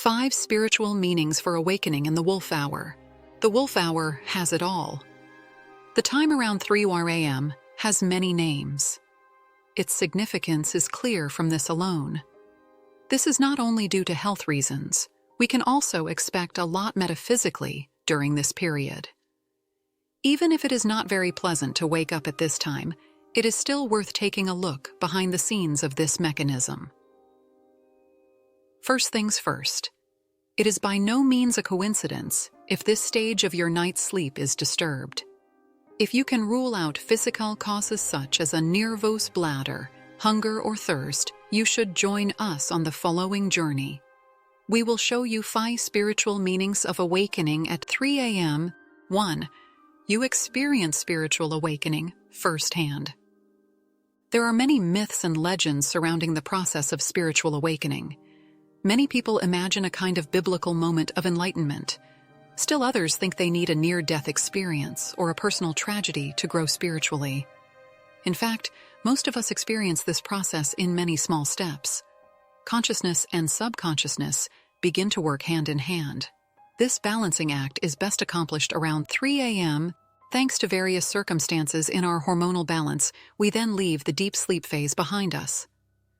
5 spiritual meanings for awakening in the wolf hour. The wolf hour has it all. The time around 3 a.m. has many names. Its significance is clear from this alone. This is not only due to health reasons. We can also expect a lot metaphysically during this period. Even if it is not very pleasant to wake up at this time, it is still worth taking a look behind the scenes of this mechanism. First things first, it is by no means a coincidence if this stage of your night's sleep is disturbed. If you can rule out physical causes such as a nervous bladder, hunger or thirst, you should join us on the following journey. We will show you 5 spiritual meanings of awakening at 3 a.m. 1. You experience spiritual awakening firsthand. There are many myths and legends surrounding the process of spiritual awakening. Many people imagine a kind of biblical moment of enlightenment. Still others think they need a near-death experience or a personal tragedy to grow spiritually. In fact, most of us experience this process in many small steps. Consciousness and subconsciousness begin to work hand in hand. This balancing act is best accomplished around 3 a.m. Thanks to various circumstances in our hormonal balance, we then leave the deep sleep phase behind us.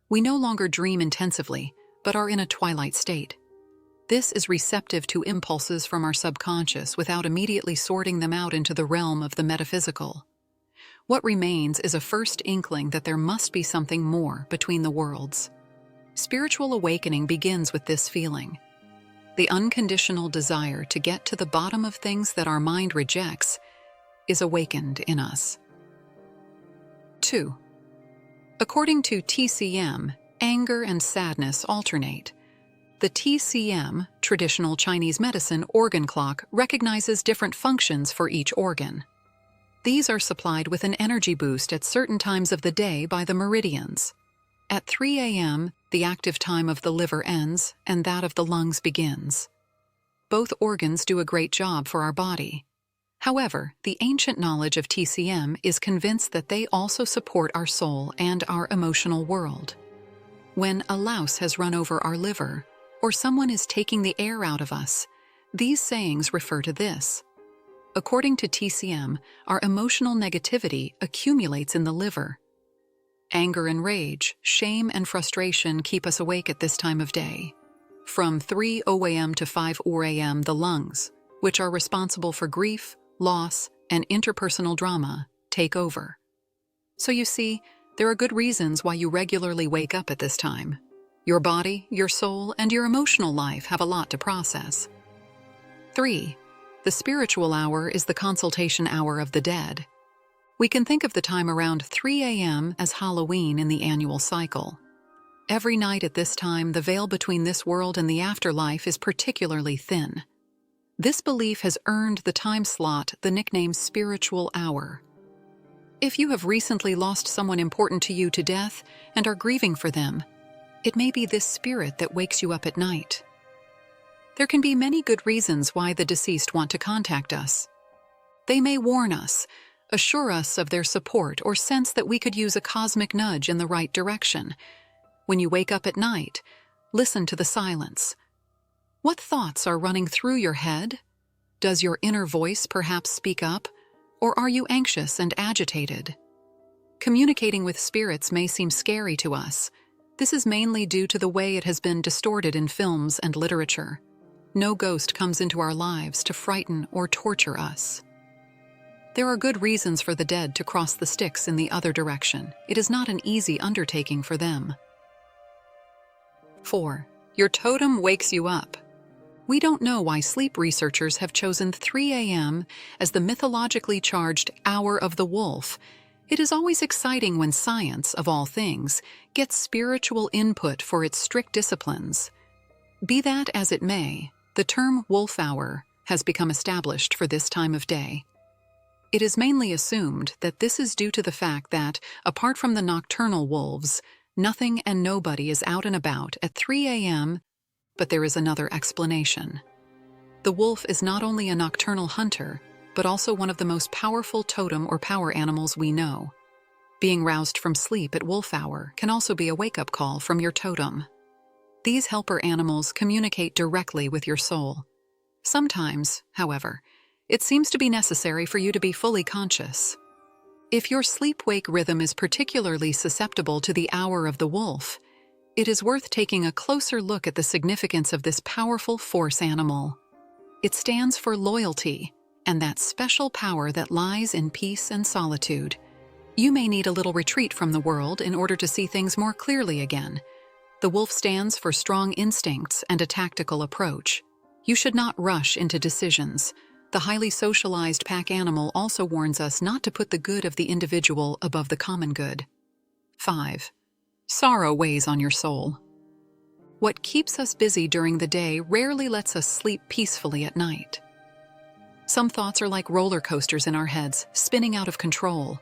We no longer dream intensively, but are in a twilight state. This is receptive to impulses from our subconscious without immediately sorting them out into the realm of the metaphysical. What remains is a first inkling that there must be something more between the worlds. Spiritual awakening begins with this feeling. The unconditional desire to get to the bottom of things that our mind rejects is awakened in us. 2. According to TCM, anger and sadness alternate. The TCM, traditional Chinese medicine organ clock, recognizes different functions for each organ. These are supplied with an energy boost at certain times of the day by the meridians. At 3 a.m., the active time of the liver ends and that of the lungs begins. Both organs do a great job for our body. However, the ancient knowledge of TCM is convinced that they also support our soul and our emotional world. When a louse has run over our liver, or someone is taking the air out of us, these sayings refer to this. According to TCM, our emotional negativity accumulates in the liver. Anger and rage, shame and frustration keep us awake at this time of day. From 3 a.m. to 5 a.m., the lungs, which are responsible for grief, loss, and interpersonal drama, take over. So you see, there are good reasons why you regularly wake up at this time. Your body, your soul, and your emotional life have a lot to process. 3. The spiritual hour is the consultation hour of the dead. We can think of the time around 3 a.m. as Halloween in the annual cycle. Every night at this time, the veil between this world and the afterlife is particularly thin. This belief has earned the time slot the nickname spiritual hour. If you have recently lost someone important to you to death and are grieving for them, it may be this spirit that wakes you up at night. There can be many good reasons why the deceased want to contact us. They may warn us, assure us of their support, or sense that we could use a cosmic nudge in the right direction. When you wake up at night, listen to the silence. What thoughts are running through your head? Does your inner voice perhaps speak up? Or are you anxious and agitated? Communicating with spirits may seem scary to us. This is mainly due to the way it has been distorted in films and literature. No ghost comes into our lives to frighten or torture us. There are good reasons for the dead to cross the sticks in the other direction. It is not an easy undertaking for them. 4. Your totem wakes you up. We don't know why sleep researchers have chosen 3 a.m. as the mythologically charged hour of the wolf. It is always exciting when science, of all things, gets spiritual input for its strict disciplines. Be that as it may, the term wolf hour has become established for this time of day. It is mainly assumed that this is due to the fact that, apart from the nocturnal wolves, nothing and nobody is out and about at 3 a.m., but there is another explanation. The wolf is not only a nocturnal hunter, but also one of the most powerful totem or power animals we know. Being roused from sleep at wolf hour can also be a wake-up call from your totem. These helper animals communicate directly with your soul. Sometimes, however, it seems to be necessary for you to be fully conscious. If your sleep-wake rhythm is particularly susceptible to the hour of the wolf, it is worth taking a closer look at the significance of this powerful force animal. It stands for loyalty and that special power that lies in peace and solitude. You may need a little retreat from the world in order to see things more clearly again. The wolf stands for strong instincts and a tactical approach. You should not rush into decisions. The highly socialized pack animal also warns us not to put the good of the individual above the common good. 5. Sorrow weighs on your soul. What keeps us busy during the day rarely lets us sleep peacefully at night. Some thoughts are like roller coasters in our heads, spinning out of control.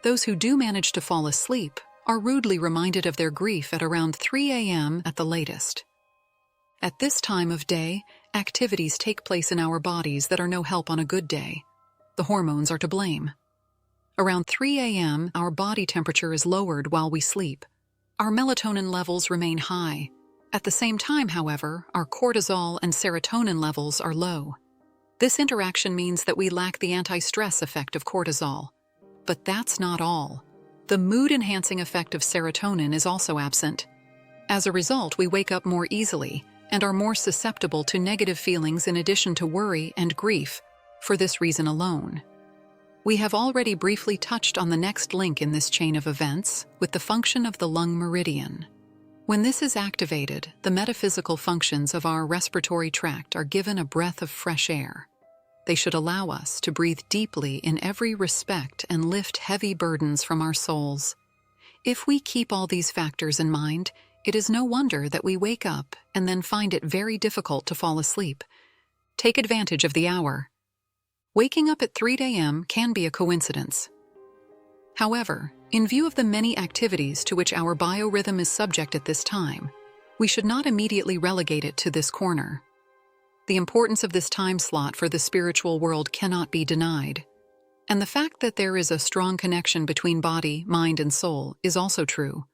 Those who do manage to fall asleep are rudely reminded of their grief at around 3 a.m. at the latest. At this time of day, activities take place in our bodies that are no help on a good day. The hormones are to blame. Around 3 a.m., our body temperature is lowered while we sleep. Our melatonin levels remain high. At the same time, however, our cortisol and serotonin levels are low. This interaction means that we lack the anti-stress effect of cortisol. But that's not all. The mood-enhancing effect of serotonin is also absent. As a result, we wake up more easily and are more susceptible to negative feelings in addition to worry and grief, for this reason alone. We have already briefly touched on the next link in this chain of events with the function of the lung meridian. When this is activated, the metaphysical functions of our respiratory tract are given a breath of fresh air. They should allow us to breathe deeply in every respect and lift heavy burdens from our souls. If we keep all these factors in mind, it is no wonder that we wake up and then find it very difficult to fall asleep. Take advantage of the hour. Waking up at 3 a.m. can be a coincidence. However, in view of the many activities to which our biorhythm is subject at this time, we should not immediately relegate it to this corner. The importance of this time slot for the spiritual world cannot be denied. And the fact that there is a strong connection between body, mind, and soul is also true.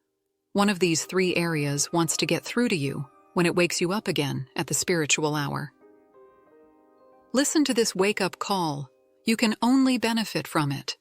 One of these three areas wants to get through to you when it wakes you up again at the spiritual hour. Listen to this wake-up call. You can only benefit from it.